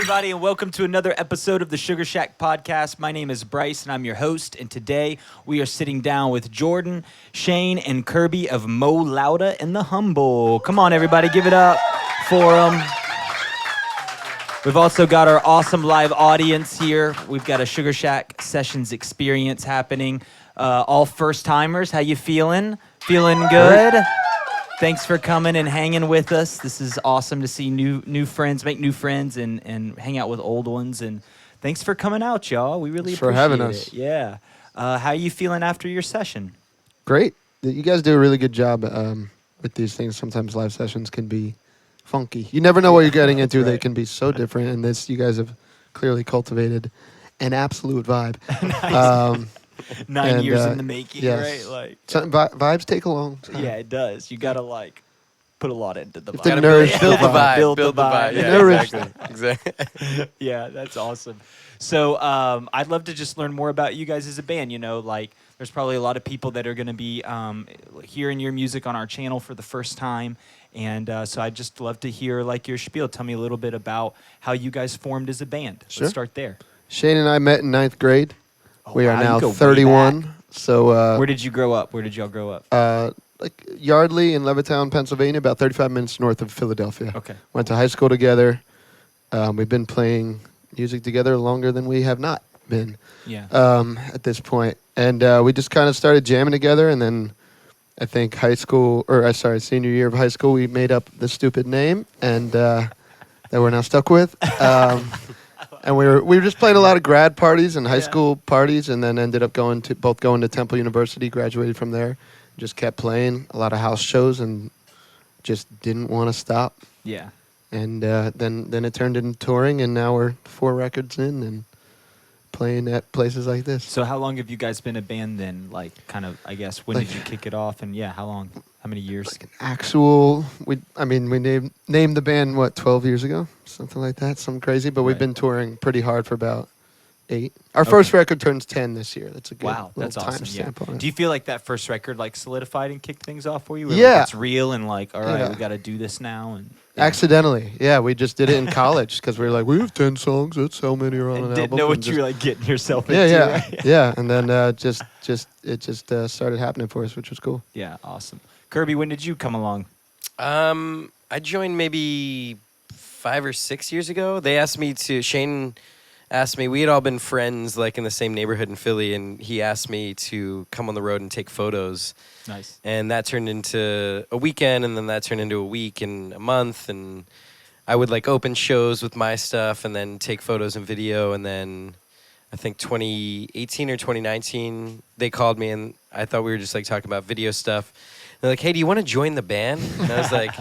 everybody, and welcome to another episode of the Sugarshack Podcast. My name is Bryce, and I'm your host. And today we are sitting down with Jordan, Shane, and Kirby of Mo Lowda the Humble. Come on, everybody, give it up for them. We've also got our awesome live audience here. We've got a Sugarshack Sessions experience happening. All first-timers, how you feeling? Feeling good? Thanks for coming and hanging with us. This is awesome to see new friends, make new friends, and hang out with old ones. And thanks for coming out, y'all. We really appreciate it. Thanks for having us. Yeah. How are you feeling after your session? Great. You guys do a really good job with these things. Sometimes live sessions can be funky. You never know what you're getting into. Right. They can be so different. And this, you guys have clearly cultivated an absolute vibe. Nice. 9 years in the making, yes. right? Like vibes take a long time. Yeah, it does. You gotta put a lot into the vibe. Build the vibe. Build the vibe. Yeah, exactly. Yeah, that's awesome. So I'd love to just learn more about you guys as a band. You know, like there's probably a lot of people that are going to be hearing your music on our channel for the first time. And so I'd just love to hear like your spiel. Tell me a little bit about how you guys formed as a band. Sure. Let's start there. Shane and I met in 9th grade. We are now you go 31. So where did you grow up? Where did y'all grow up? Like Yardley in Levittown, Pennsylvania, about 35 minutes north of Philadelphia. Okay. Went to high school together. We've been playing music together longer than we have not been. Yeah. At this point. And we just kind of started jamming together, and then I think senior year of high school, we made up the stupid name, and that we're now stuck with. And we were just playing a lot of grad parties and high school parties, and then ended up going to Temple University, graduated from there, just kept playing a lot of house shows and just didn't want to stop. Yeah. And then it turned into touring, and now we're 4 records in and playing at places like this. So how long have you guys been a band then? Like kind of, I guess, when did you kick it off? And yeah, how long? How many years? Like an actual, we named the band, 12 years ago? Something like that, something crazy. But we've been touring pretty hard for about 8. Our first record turns 10 this year. That's a good that's time awesome. stamp on it. Do you feel like that first record like solidified and kicked things off for you? Or Yeah. Like it's real and like, all right, we got to do this now. And Accidentally, yeah. We just did it in college because we were like, we have 10 songs. That's how many are on an album. Didn't know what you were like getting yourself into. Yeah, Right? yeah. And then it just started happening for us, which was cool. Yeah, awesome. Kirby, when did you come along? I joined maybe 5 or 6 years ago. Shane asked me, we had all been friends like in the same neighborhood in Philly, and he asked me to come on the road and take photos. Nice. And that turned into a weekend, and then that turned into a week and a month, and I would like open shows with my stuff and then take photos and video. And then I think 2018 or 2019, they called me, and I thought we were just like talking about video stuff. They're like, hey, do you want to join the band? And I was like,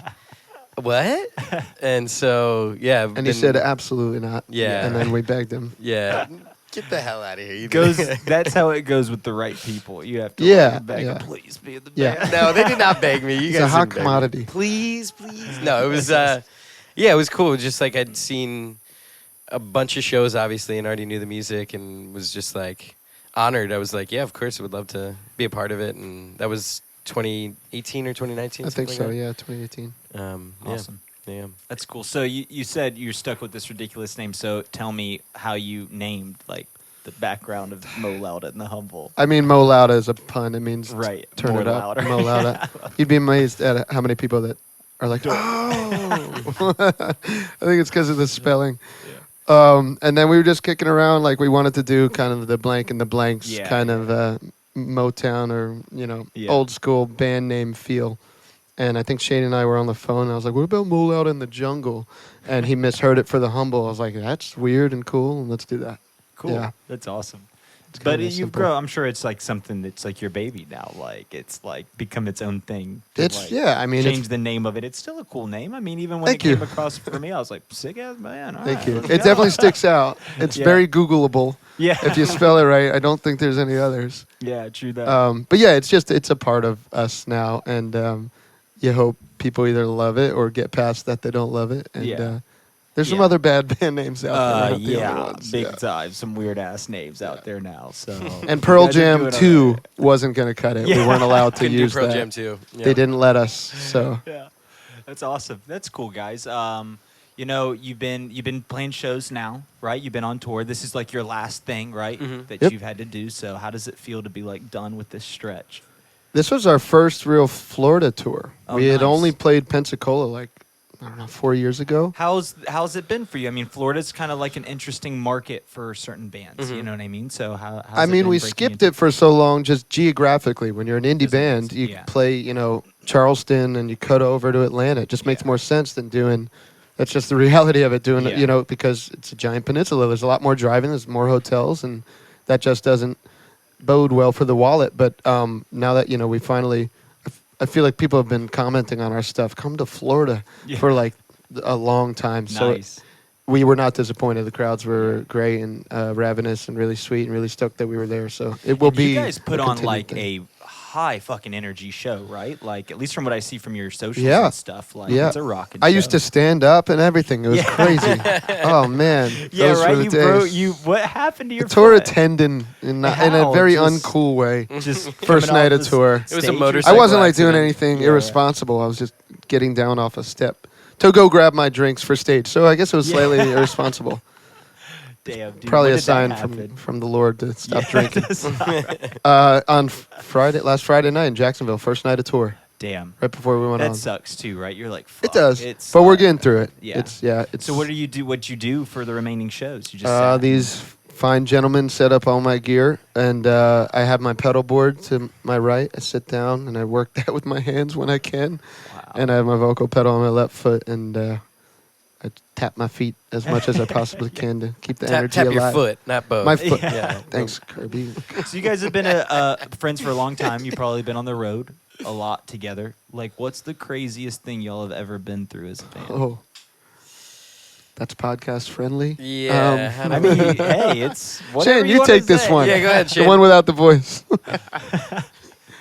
what? And so, yeah. And he said, absolutely not. Yeah. And then we begged him. Yeah. Get the hell out of here. That's how it goes with the right people. You have to beg, please be in the band. Yeah. No, they did not beg me. You It's guys a hot didn't beg me. commodity. Please. No, it was, it was cool. Just like I'd seen a bunch of shows, obviously, and already knew the music and was just like honored. I was like, yeah, of course, I would love to be a part of it. And that was 2018 or 2019? I think so, like yeah, 2018. Awesome. Yeah. That's cool. So you said you're stuck with this ridiculous name. So tell me how you named like the background of Mo Lowda the Humble. I mean, Mo Lowda is a pun. It means turn more it up. louder. Mo Lowda. You'd be amazed at how many people that are like, oh. I think it's because of the spelling. Yeah. And then we were just kicking around like we wanted to do kind of the blank and the blanks kind of Motown or, old school band name feel. And I think Shane and I were on the phone, and I was like, what about Mo Lowda in the Jungle? And he misheard it for the Humble. I was like, that's weird and cool, and let's do that. Cool. Yeah. That's awesome. It's But kinda you've simple. grown. I'm sure it's like something that's like your baby now. Like it's like become its own thing. to, It's, like, yeah, I mean, change the name of it. It's still a cool name. I mean, even when Thank it you. came across for me, I was like, sick ass man. All thank right, you. let's It go. definitely sticks out. It's Yeah. very Googleable. Yeah. If you spell it right. I don't think there's any others. Yeah, true that. But yeah, it's a part of us now, and you hope people either love it or get past that they don't love it. And there's some other bad band names out there. Not the only ones. Big time. Some weird ass names out there now. So And Pearl You guys are Jam doing 2 all right. wasn't going to cut it. We Yeah. weren't allowed to Couldn't use do Pearl that. Jam too. Yeah. They didn't let us. So Yeah, that's awesome. That's cool, guys. You know, you've been playing shows now, right? You've been on tour. This is like your last thing, right? That Yep. you've had to do. So how does it feel to be like done with this stretch? This was our first real Florida tour. Oh, we had nice. only played Pensacola like, I don't know, 4 years ago. How's it been for you? I mean, Florida's kind of like an interesting market for certain bands. You know what I mean? So how's I it mean, been we breaking skipped into- it for so long just geographically. When you're an indie Doesn't make band, sense. you Yeah. play, Charleston and you cut over to Atlanta. It just makes Yeah. more sense than doing. That's just the reality of it. Doing it, Yeah. because it's a giant peninsula. There's a lot more driving. There's more hotels, and that just doesn't bode well for the wallet. But now that we finally, I feel like people have been commenting on our stuff. Come to Florida Yeah. for like a long time. So Nice. we were not disappointed. The crowds were great and ravenous and really sweet and really stoked that we were there. So it will be. You guys put a on continued like thing. a high fucking energy show, right? Like at least from what I see from your socials Yeah. and stuff. Like Yeah. it's a rockin' I show. used to stand up and everything. It was Yeah. crazy. Oh man. Yeah, Those were right. the You days. broke. What happened to your I tore a foot? tendon in a How? very Just- uncool way. Just First coming night off of the tour. It was a stage or motorcycle I wasn't like accident. doing anything Yeah. irresponsible. I was just getting down off a step to go grab my drinks for stage. So I guess it was slightly irresponsible. Damn, dude. Probably when a did that sign happen? from the Lord to stop Yeah, drinking. that's not right. On last Friday night in Jacksonville, first night of tour, Damn. right before we went That on. sucks too, right? You're like, It fuck, does, It's but we're getting through it. Yeah. It's So what do you do? What you do for the remaining shows? You just sat these fine gentlemen set up all my gear, and I have my pedal board to my right. I sit down and I work that with my hands when I can, Wow. and I have my vocal pedal on my left foot, and I tap my feet as much as I possibly can to keep the energy Tap alive. your foot, not both. My foot. Yeah. Thanks, Kirby. So you guys have been friends for a long time. You've probably been on the road a lot together. Like, what's the craziest thing y'all have ever been through as a band? Oh, that's podcast friendly. Yeah. how I do we- mean, hey, it's whatever Shane, you wanna take this say. one. Yeah, go ahead, The Shane. one without the voice. I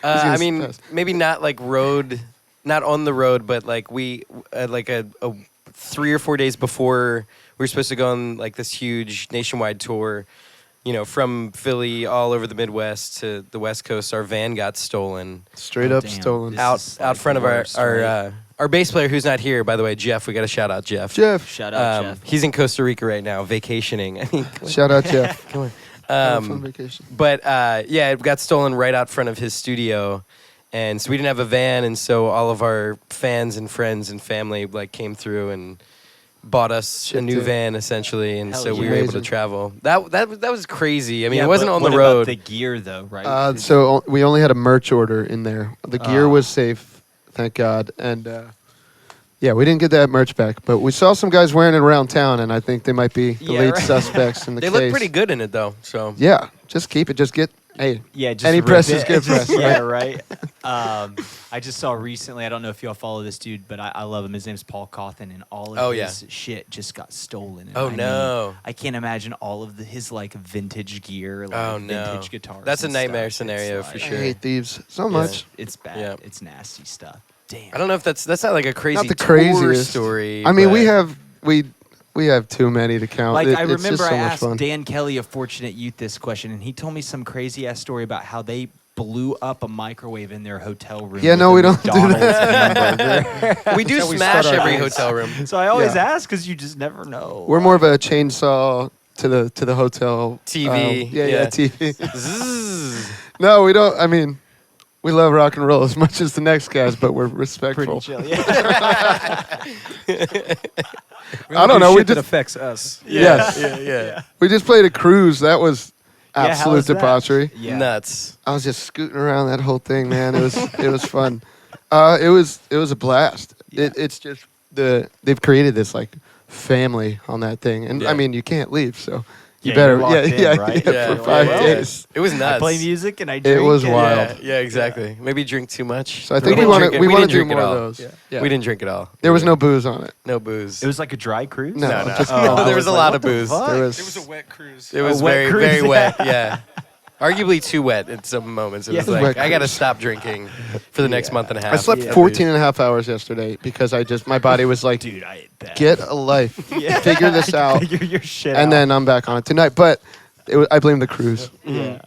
gonna mean, pass. maybe not like road, not on the road, but like we, like a 3 or 4 days before we were supposed to go on like this huge nationwide tour, from Philly all over the Midwest to the West Coast. Our van got stolen Straight Oh, up damn. stolen. This out is out like front the of worst, right? our bass player who's not here, by the way, Jeff. We got to shout out Jeff. Jeff. Shout out, Jeff. He's in Costa Rica right now, vacationing. I mean, Shout out Jeff. come on. Have a fun vacation. But yeah, it got stolen right out front of his studio, and so we didn't have a van, and so all of our fans and friends and family like came through and bought us a new Shipped it. van essentially, and Hell so we yeah. were able to Amazing. travel. That was crazy. I mean, Yeah, it wasn't but on what the about road. the gear, though, right? So we only had a merch order in there. The gear Ah. was safe, thank God. And yeah, we didn't get that merch back, but we saw some guys wearing it around town, and I think they might be the Yeah, lead right. suspects in the They case. look pretty good in it though. So Yeah, just keep it. Just get. Hey, Yeah, just any rip press it. is good press. Yeah, right? right. I just saw recently. I don't know if y'all follow this dude, but I love him. His name's Paul Cawthon, and all of Oh, his shit just got stolen. And Oh, I mean, no. I can't imagine all of his like vintage gear, like Oh, no. vintage guitars. That's a and nightmare stuff. scenario It's for like- I sure. hate thieves so Yeah. much. It's bad. Yeah. It's nasty stuff. Damn. I don't know if that's not like a crazy Not the tour craziest story. I mean, we but- have too many to count. Like, I It's just remember so I much asked fun. Dan Kelly of Fortunate Youth this question, and he told me some crazy ass story about how they blew up a microwave in their hotel room. Yeah, with no, a we don't do McDonald's hamburger. we do That's how we smash start our every days. hotel room. So I always Yeah. ask because you just never know. We're more of a chainsaw to the hotel TV, yeah, yeah. TV. Zzz. No, we don't. I mean, we love rock and roll as much as the next guys, but we're respectful. pretty chill. Yeah. I don't know. We Shit that just affects us. yes, yeah. we just played a cruise. That was Yeah, how absolute was that? debauchery. Yeah. Nuts. I was just scooting around that whole thing, man. It was fun. It was a blast. Yeah. It's just they've created this like family on that thing, and Yeah. I mean you can't leave, so you Yeah, better you're locked in, right? for 5 well, days. It was nuts. I play music and I drink. was and- wild. Yeah, Exactly. Maybe drink too much. So I think didn't we want drink to it- we want to didn't do drink it more of all. those. Yeah. We didn't drink it all. There was no booze on it. No booze. It was like a dry cruise? No, no. just- Oh, I There was a like, lot what of the booze. fuck? There was. It was a wet cruise. It was wet very, cruise, very yeah. wet. Yeah. Arguably too wet at some moments. It was Yeah. like, Wet I got to cruise. stop drinking for the next month and a half. I slept Yeah. 14 and a half hours yesterday because my body was like, Dude, I bet. get a life, Yeah. figure this out, Figure your shit and out. then I'm back on it tonight. But I blame the cruise. Yeah.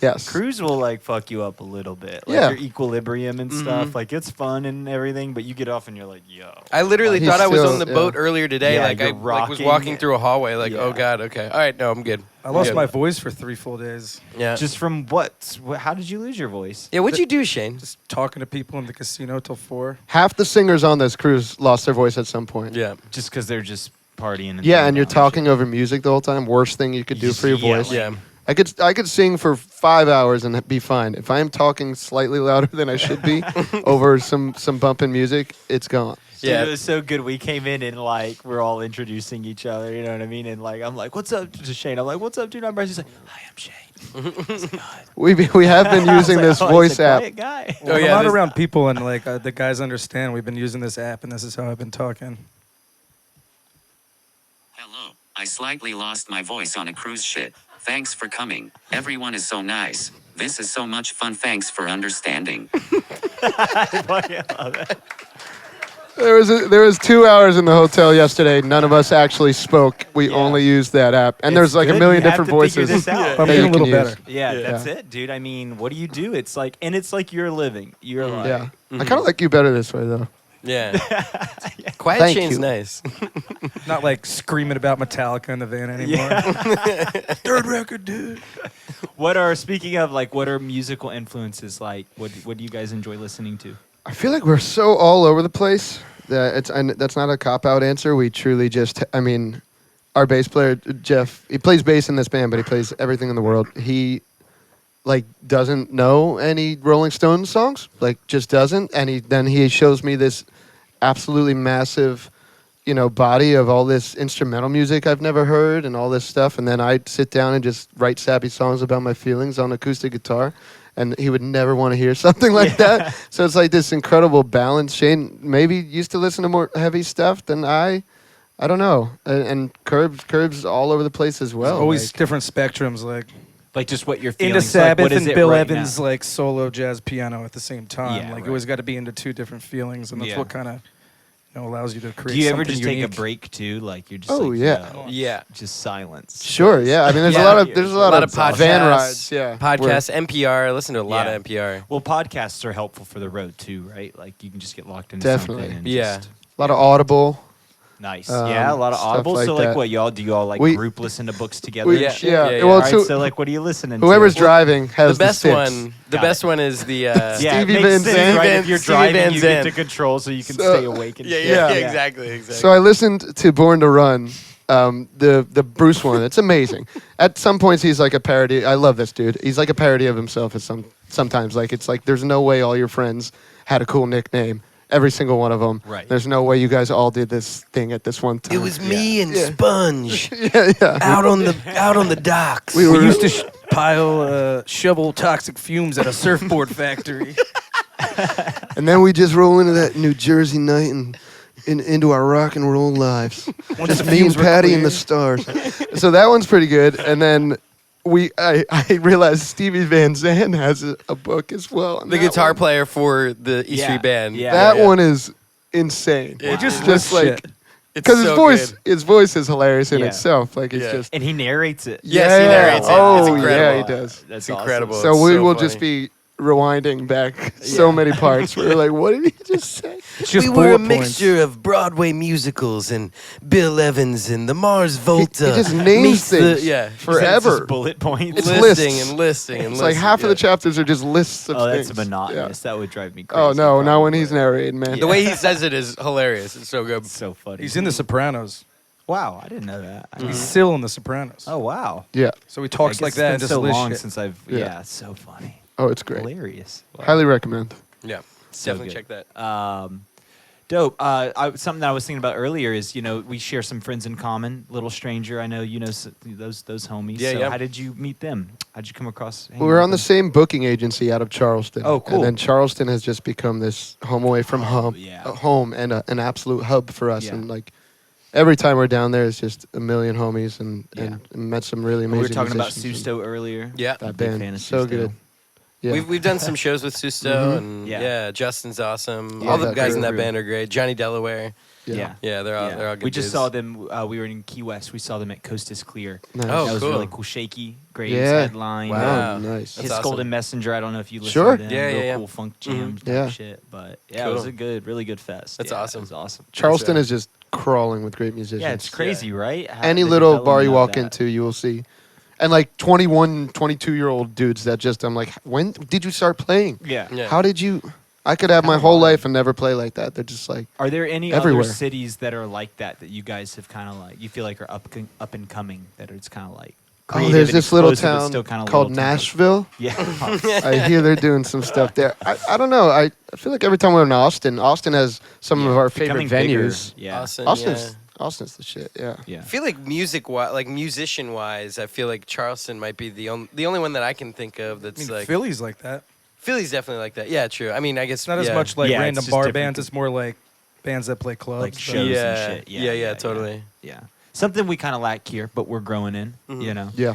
Yes. Cruise will like fuck you up a little bit. Like Yeah. your equilibrium and stuff. Like it's fun and everything, but you get off and you're like, yo. I literally He's thought I was still- on the boat earlier today. Yeah, Like I you're like, was rocking. walking through a hallway. Like, Yeah. oh god, okay, all right, no, I'm good. I lost Good. my voice for 3 full days. Yeah. Just from what? How did you lose your voice? Yeah. What'd you do, Shane? Just talking to people in the casino till 4. Half the singers on this cruise lost their voice at some point. Yeah. Just because they're just partying. And Yeah, throwing and you're down talking over music the whole time. Worst thing you could do for your Yeah, voice. Yeah. I could sing for 5 hours and be fine. If I am talking slightly louder than I should be over some bumping music, it's gone. Dude, Yeah. it was so good. We came in and like we're all introducing each other. You know what I mean? And like I'm like, "What's up?" to Shane. I'm like, "What's up, dude?" I'm Bryce. He's like, "Hi, I'm Shane." I was like, We have been using "Oh, this he's voice a app. quiet guy. Well, Oh, I'm yeah, not this- around people and like the guys understand we've been using this app and this is how I've been talking. Hello, I slightly lost my voice on a cruise ship. Thanks for coming. Everyone is so nice. This is so much fun. Thanks for understanding. I fucking love it. There was 2 hours in the hotel yesterday. None of us actually spoke. We only used that app, and there's It's like a good. million You have different to figure voices. this out. I'm that getting you a little can use. better. Yeah, Yeah. that's it, dude. I mean, what do you do? It's like, and it's like you're living. You're like, Yeah, I kind of like you better this way though. Yeah. Quiet Thank Shane's you. nice. Not like screaming about Metallica in the van anymore. Third record, dude. What are speaking of like what are musical influences like? What do you guys enjoy listening to? I feel like we're so all over the place that that's not a cop out answer. We truly just, I mean, our bass player Jeff, he plays bass in this band, but he plays everything in the world. He like doesn't know any Rolling Stones songs, like just doesn't, and then he shows me this absolutely massive, body of all this instrumental music I've never heard and all this stuff, and then I sit down and just write sappy songs about my feelings on acoustic guitar. And he would never want to hear something like that. So it's like this incredible balance. Shane maybe used to listen to more heavy stuff than I don't know. And Curb's all over the place as well. Always like- different spectrums, like Just what you're feeling. into So, like, Sabbath what is and it Bill right Evans, now? like solo jazz piano at the same time. Yeah, like right. you always got to be into 2 different feelings, and that's Yeah. what kind of allows you to create. Do you ever something just unique. take a break too? Like you're just Oh, like, yeah. yo, Yeah. just silence. Sure, yeah. I mean, there's Yeah. a lot of podcasts, van rides. Yeah, Podcasts, NPR. I listen to a lot Yeah. of NPR. Well, podcasts are helpful for the road too, right? Like you can just get locked into Definitely. something. And Yeah. just- a lot of Audible. nice. Um, Yeah, a lot of stuff audible. like so like that. what do y'all like We- group listen to books together? We, and shit? yeah. Yeah, Well, All right, so so like what are you listening whoever's to? driving has The best sticks. one. The Got best it. one is the. Yeah, Stevie it makes Van sense, Zandt. right? If you're Stevie driving, Van you Zandt. get to control so you can So- stay awake and Yeah, shit. yeah, Yeah. exactly. So I listened to Born to Run, the Bruce one. It's amazing. At some points, he's like a parody. I love this dude. He's like a parody of himself. Sometimes like it's like there's no way all your friends had a cool nickname. Every single one of them. Right. There's no way you guys all did this thing at this one time. It was me and Sponge yeah. out on the docks. We We were- used to shovel toxic fumes at a surfboard factory. And then we just roll into that New Jersey night and into our rock and roll lives. Once Just the me and fumes were Patty and clear. the stars. So that one's pretty good. And then I realized Stevie Van Zandt has a book as well. And the that guitar one- player for the E Yeah, Street Band. yeah. That one is insane. It just just lists like shit. It's because so good. his voice is hilarious in Yeah. itself. Like it's Yeah. just And he narrates it. Yes, he narrates it. Oh It's yeah, incredible. he does. That's It's incredible. awesome. So it's we so will funny. just be rewinding back so many parts. We're like, what did he just say? It's just we were a bullet points. mixture of Broadway musicals and Bill Evans and the Mars Volta. He just names meets the- things yeah. It's forever. just bullet points. It's listing lists. and listing and It's listing. like half of yeah. the chapters are just lists of Oh, things. that's monotonous. Yeah. That would drive me crazy. Oh no, not when probably. he's narrating, man. The way he says it is hilarious. It's so good. It's so funny. He's in The Sopranos. Wow, I didn't know that. He's still in The Sopranos. Oh wow. Yeah. So he I talks guess like it's that been and just so lists long shit. since I've. Yeah. Yeah, it's so funny. Oh, it's great. Hilarious. Wow. Highly recommend. Yeah. So Definitely good. check that. Dope. Something that I was thinking about earlier is, we share some friends in common. Little Stranger, I know you know those homies. Yeah, so yeah. How did you meet them? How'd you come across? We were on the same booking agency out of Charleston. Oh, cool. And then Charleston has just become this home away from home, yeah. home and an absolute hub for us. Yeah. And like every time we're down there, it's just a million homies and met some really We amazing were talking about musicians and Susto earlier. Yeah. That Big band, fan of so Susto. good. Yeah. We've done some shows with Susto, and Yeah. Justin's awesome. Yeah, All the that guys in crew. that band are great. Johnny Delaware. Yeah. Yeah, they're all good. We just dudes. saw them. We were in Key West. We saw them at Costas Clear. Nice. Oh, that was cool. really cool. Shaky Graves Yeah. headline. Wow. Oh, nice. That's His Golden awesome. Messenger. I don't know if you listen Sure. to them. Yeah, Real yeah, yeah. cool funk jam type Yeah. shit. But yeah, it was Cool. really good fest. That's Yeah, awesome. It was awesome. Charleston is just crawling with great musicians. Yeah, it's crazy, right? How Any the little bar you development walk of that. into, you will see. And like 21, 22-year-old dudes that just, I'm like, when did you start playing? Yeah. Yeah. How did you? I could have my whole life and never play like that. They're just like, Are there any Everywhere. other cities that are like that you guys have kind of like you feel like are up and coming that it's kind of like oh, creative there's and this little explosive, but town still kinda called little town? Nashville. Yeah. I hear they're doing some stuff there. I don't know. I feel like every time we're in Austin has some of our favorite Becoming bigger. venues. Yeah. Austin, Austin's the shit. Yeah. Yeah. I feel like musician wise, I feel like Charleston might be the only one that I can think of I that's mean, like Philly's like that. Philly's definitely like that. Yeah, true. I mean, I guess It's not as yeah. much like Yeah, it's random just bar different. bands. It's more like bands that play clubs. Like but- shows Yeah. and shit. Yeah, totally. Yeah. Something we kind of lack here, but we're growing in, you know. Yeah.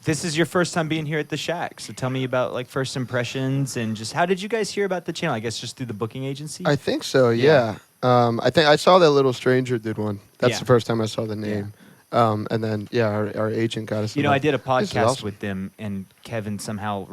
This is your first time being here at the Shack, so tell me about like first impressions and just how did you guys hear about the channel? I guess just through the booking agency. I think so. Yeah. I think I saw that Little Stranger did one. That's Yeah. the first time I saw the name. And then our agent got us. You know, I did a This is podcast awesome. with them, and Kevin somehow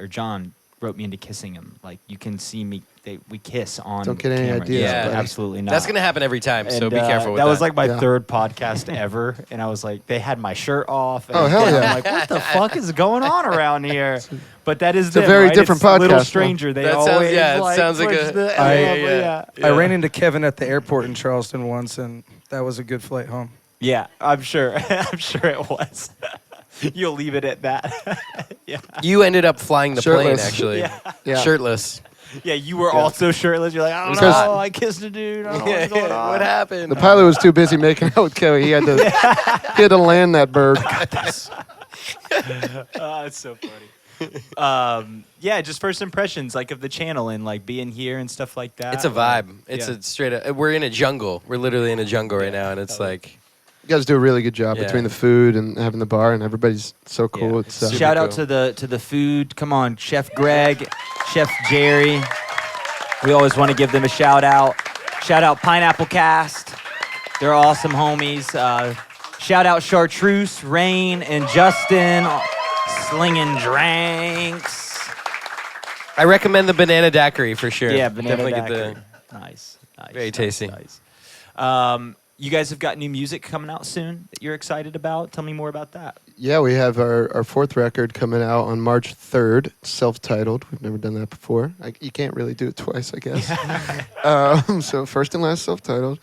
John wrote me into kissing him. Like you can see me, we kiss on. Don't get any camera. ideas, Yeah, buddy. absolutely not. That's gonna happen every time, so And, be careful with that. That was like my Yeah. third podcast ever, and I was like, they had my shirt off. And Oh, hell yeah. I'm like, what the fuck is going on around here? But that is a them, very right? different It's Little podcast, man. Stranger. They That sounds- always yeah, it sounds like push a- the I- yeah. I ran into Kevin at the airport in Charleston once, and that was a good flight home. Yeah, I'm sure. I'm sure it was. You'll leave it at that. Yeah. You ended up flying the plane, Shirtless. actually. Yeah. Yeah. Shirtless. Yeah, you were also shirtless. You're like, I don't Because- know. I kissed a dude. I don't know what's going on. What happened? The pilot was too busy making out with Kelly. He had to land that bird. Oh, it's so funny. Yeah, just first impressions like of the channel and like being here and stuff like that. It's a Like, vibe. It's yeah. a straight up. We're in a jungle. We're literally in a jungle right now, and it's like You guys do a really good job Yeah. between the food and having the bar, and everybody's so cool. Yeah. It's Super Shout out cool. to the food. Come on, Chef Greg, Chef Jerry. We always want to give them a shout out. Shout out Pineapple Cast. They're awesome homies. Shout out Chartreuse, Rain, and Justin. Slinging drinks. I recommend the banana daiquiri for sure. Yeah, banana Definitely daiquiri. get Nice. Very nice, tasty. Nice. You guys have got new music coming out soon that you're excited about. Tell me more about that. Yeah, we have our fourth record coming out on March 3rd, self-titled. We've never done that before. You can't really do it twice, I guess. So first and last self-titled.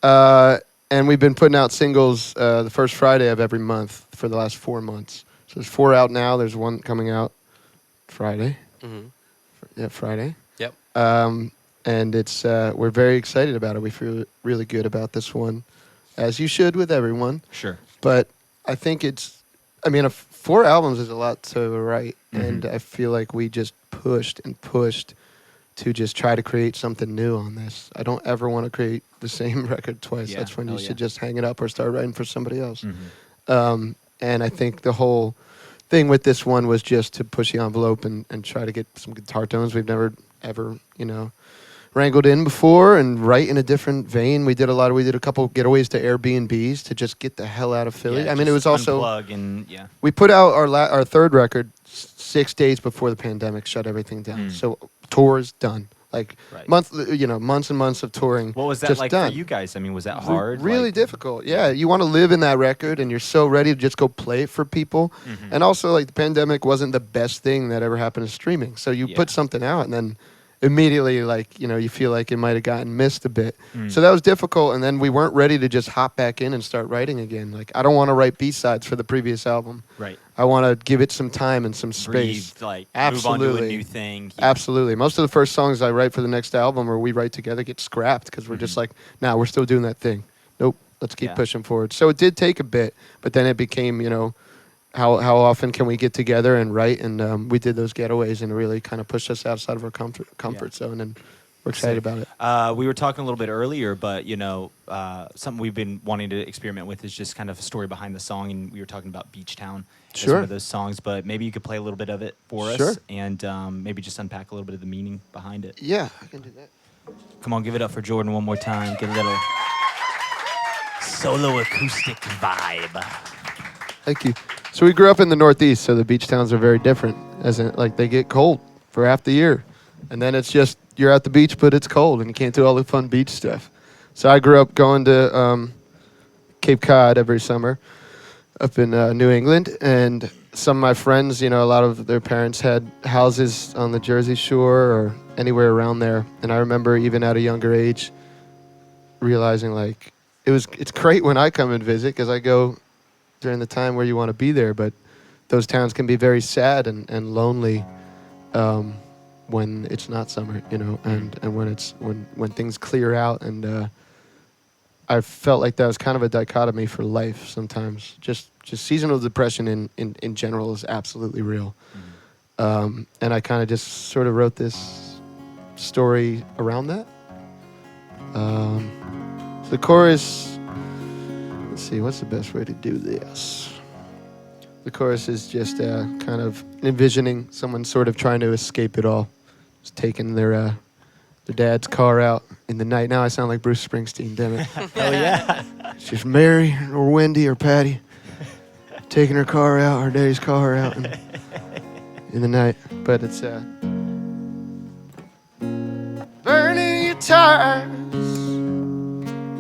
And we've been putting out singles the first Friday of every month for the last 4 months. So there's 4 out now. There's one coming out Friday. the. Mhm. Yeah, Friday. Yep. And it's we're very excited about it. We feel really good about this one, as you should with everyone. Sure. But I think I mean, 4 albums is a lot to write, Mm-hmm. and I feel like we just pushed and pushed to just try to create something new on this. I don't ever want to create the same record twice. Yeah, That's when you hell should yeah. just hang it up or start writing for somebody else. Mhm. And I think the whole thing with this one was just to push the envelope and try to get some guitar tones we've never ever, wrangled in before, and write in a different vein. We did a couple getaways to Airbnbs to just get the hell out of Philly. Yeah, I mean, it was just also unplug and yeah. we put out our third record 6 days before the pandemic shut everything down. Mm. So tour is done. Like Right. months and months of touring. What was that just like done. for you guys? I mean, was that Re- hard? Really Like- difficult. Yeah, you want to live in that record, and you're so ready to just go play it for people. Mhm. And also, like, the pandemic wasn't the best thing that ever happened to streaming. So you Yeah. put something out, and then immediately, like, you feel like it might have gotten missed a bit. Mm. So that was difficult. And then we weren't ready to just hop back in and start writing again. Like, I don't want to write B-sides for the previous album. Right. I want to give it some time and some Breathe, space. like move on to a Absolutely. new thing. Yeah. Absolutely. Most of the first songs I write for the next album or we write together get scrapped because we're just like, nah, we're still doing that thing. Nope, let's keep Yeah. pushing forward. So it did take a bit, but then it became, how often can we get together and write? And we did those getaways, and it really kind of pushed us outside of our comfort zone, and we're excited about it. We were talking a little bit earlier, but something we've been wanting to experiment with is just kind of a story behind the song, and we were talking about Beach Town as Sure. one of those songs, but maybe you could play a little bit of it for Sure. us and maybe just unpack a little bit of the meaning behind it. Yeah, I can do that. Come on, give it up for Jordan one more time. Get a little solo acoustic vibe. Thank you. So we grew up in the Northeast, so the beach towns are very different. As in, like, they get cold for half the year, and then it's just you're at the beach, but it's cold, and you can't do all the fun beach stuff. So I grew up going to Cape Cod every summer up in New England, and some of my friends, a lot of their parents had houses on the Jersey Shore or anywhere around there, and I remember even at a younger age realizing like it's great when I come and visit because I go during the time where you want to be there, but those towns can be very sad and lonely when it's not summer, and when things clear out, and I felt like that was kind of a dichotomy for life sometimes. Just seasonal depression in general is absolutely real. And I kind of just sort of wrote this story around that. So the chorus, let's see, what's the best way to do this? The chorus is just kind of envisioning someone sort of trying to escape it all. Just taking their dad's car out in the night. Now I sound like Bruce Springsteen, damn it. Hell yeah. It's just Mary or Wendy or Patty taking her car out, her daddy's car out in the night. But it's burning your tires,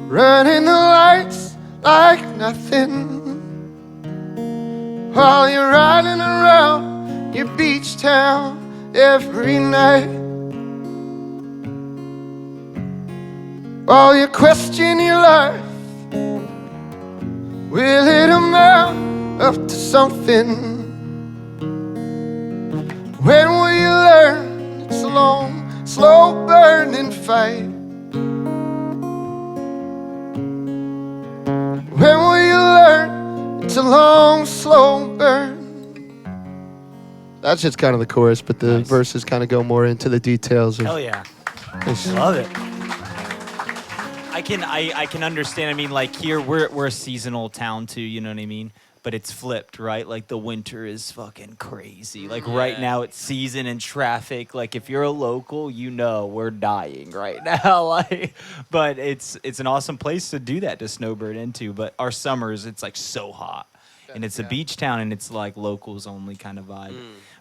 running the lights like nothing, while you're riding around your beach town every night. While you question your life, will it amount up to something? When will you learn it's a long, slow burning fight? When will you learn it's a long, slow burn? That's just kind of the chorus, but the verses kind of go more into the details of. Hell yeah. This. Love it. I can understand. I mean, like here we're a seasonal town too. You know what I mean? But it's flipped, right? Like the winter is fucking crazy. Like right now it's season and traffic. Like if you're a local, we're dying right now. Like, but it's an awesome place to do that, to snowbird into. But our summers, it's like so hot, and it's a beach town, and it's like locals only kind of vibe.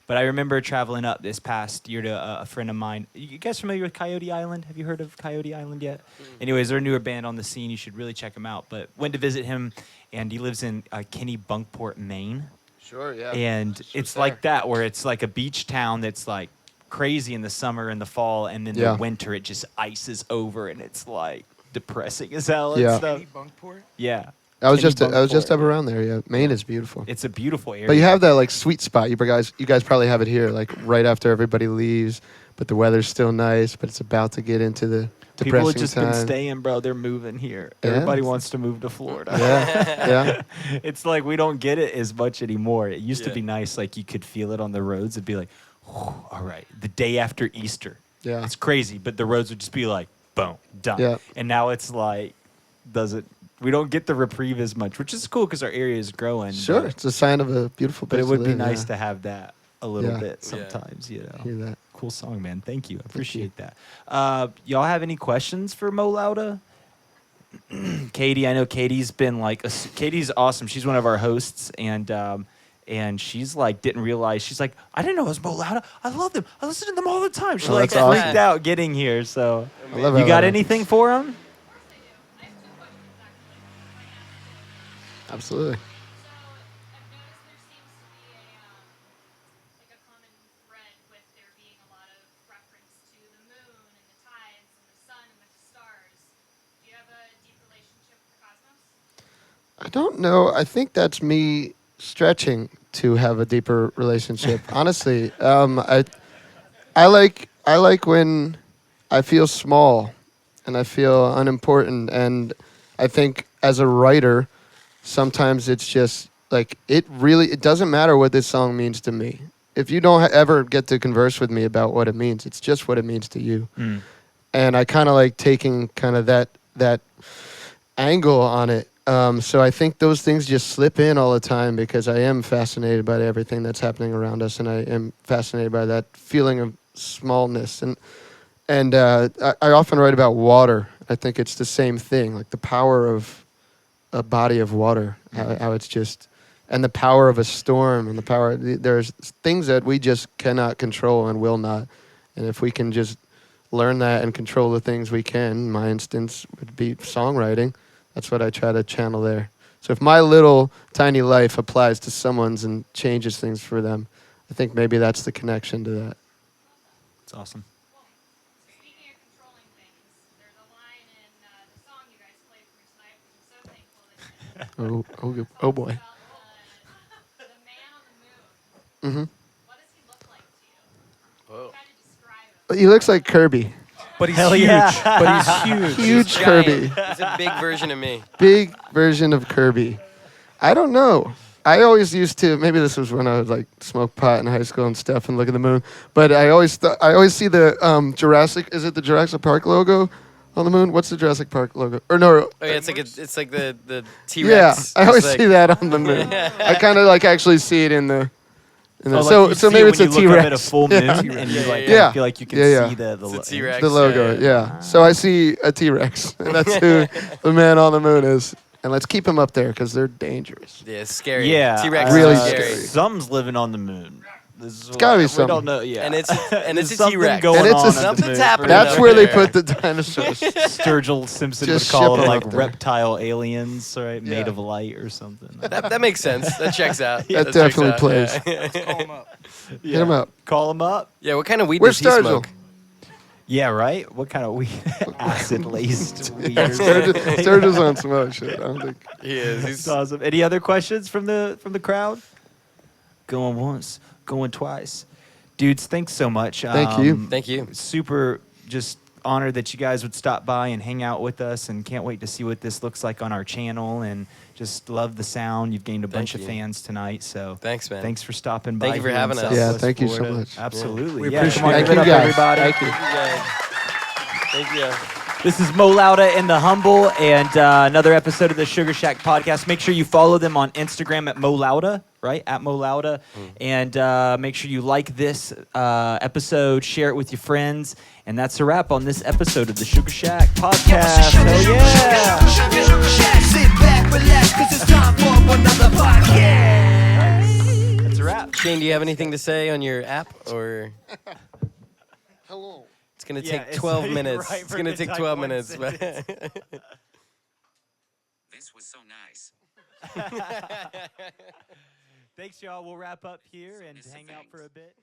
But I remember traveling up this past year to a friend of mine. You guys familiar with Coyote Island? Have you heard of Coyote Island yet? Anyways, they're a newer band on the scene. You should really check them out. But went to visit him, and he lives in Kennebunkport, Maine. Sure, yeah. And it's like that, where it's like a beach town that's like crazy in the summer and the fall, and then the winter it just ices over, and it's like depressing as hell and stuff. Bunkport? Yeah. I was just Kennebunkport. up around there. Yeah, Maine is beautiful. It's a beautiful area. But you have that like sweet spot. You guys probably have it here, like right after everybody leaves, but the weather's still nice. But it's about to get into the depressing People have just time. been staying, bro. They're moving here. Yeah. Everybody wants to move to Florida. Yeah. It's like we don't get it as much anymore. It used to be nice, like you could feel it on the roads. It'd be like, all right, the day after Easter. Yeah. It's crazy, but the roads would just be like, boom, done. Yeah. And now it's like, we don't get the reprieve as much, which is cool because our area is growing. Sure, But, it's a sign of a beautiful place. but it would to be live, nice yeah. to have that a little Yeah. bit sometimes, Hear you know. that. Cool song, man. Thank you. I appreciate that. Y'all have any questions for Mo Lowda? Katie, I know Katie's been like, Katie's awesome. She's one of our hosts, and she's like, didn't realize, she's like, I didn't know it was Mo Lowda. I love them. I listen to them all the time. She Oh, like that's freaked awesome. out getting here. So, I love you how got that anything for him? Absolutely. So I've noticed there seems to be a common thread with there being a lot of reference to the moon and the tides and the sun and the stars. Do you have a deep relationship with the cosmos? I don't know. I think that's me stretching to have a deeper relationship. Honestly, I like when I feel small and I feel unimportant, and I think as a writer, sometimes it's just like it doesn't matter what this song means to me. If you don't ever get to converse with me about what it means, it's just what it means to you. And I kind of like taking kind of that angle on it So I think those things just slip in all the time because I am fascinated by everything that's happening around us, and I am fascinated by that feeling of smallness. And I often write about water. I think it's the same thing, like the power of a body of water, how it's just, and the power of a storm, and the power. There's things that we just cannot control and will not, and if we can just learn that and control the things we can, my instance would be songwriting. That's what I try to channel there. So if my little tiny life applies to someone's and changes things for them, I think maybe that's the connection to that. It's awesome. Speaking of controlling things, there's a line in the song you guys played for me tonight, which I'm so thankful that you Oh boy. about the man on the moon. hmm What does he look like to you? Whoa. How to describe him? He looks like Kirby. But he's Hell huge. yeah. But he's huge. Huge Giant. Kirby. It's a big version of me. Big version of Kirby. I don't know. I always used to. Maybe this was when I would like smoke pot in high school and stuff and look at the moon. But I always see the Jurassic. Is it the Jurassic Park logo on the moon? What's the Jurassic Park logo? Or no? Oh yeah, it's like the T-Rex. Yeah, It's I always like- see that on the moon. I kind of like actually see it in the. Oh, like so you so see maybe it it's a when you look up at a T-Rex. full moon, Yeah. and you like Yeah. feel like you can Yeah. see the It's a T-Rex. The logo, yeah. So I see a T-Rex, and that's who the man on the moon is. And let's keep him up there because they're dangerous. Yeah, it's scary. Yeah, T-Rex Really is scary. scary. Something's living on the moon. This is gotta be we something. don't know. Yeah, And it's a There's T-Rex. going And it's on a- on the Something's moon. happening That's up where they there. put the dinosaurs. Sturgill Simpson Just would call ship it 'em like up there. reptile aliens, right? Made Yeah. of light or something. That makes sense. That checks out. That checks definitely out, plays. Yeah. Call him up. Yeah. Hit him up. Call him up. Yeah, what kind of weed Where's does he Sturgill? smoke? Yeah, right. What kind of weed? Acid laced weed. Sturgill's on some other shit. I don't think. He is. That's awesome. Any other questions from the crowd? Going once, going twice. Dudes, thanks so much. Thank you. Thank you. Super just honored that you guys would stop by and hang out with us, and can't wait to see what this looks like on our channel, and just love the sound. You've gained a bunch of you. fans tonight, so Thanks, man. thanks for stopping by. Thank you for here in having us. Yeah, Southwest thank you so Florida. much. Absolutely. We Yeah, appreciate come on, it. give Thank it you up, guys. everybody. Thank you. Thank you. This is Mo Lowda and the Humble, and another episode of the Sugarshack Podcast. Make sure you follow them on Instagram at Mo Lowda, right? At Mo Lowda. And make sure you like this episode, share it with your friends. And that's a wrap on this episode of the Sugarshack Podcast. Hell yeah! Sit back, relax, 'cause it's time for another podcast. That's a wrap. Shane, do you have anything to say on your app, or Hello. it's gonna Yeah, take it's 12 like minutes? right It's for gonna the take type 12 one minutes. But This was so nice. Thanks, y'all. We'll wrap up here and Submissive hang out things. for a bit.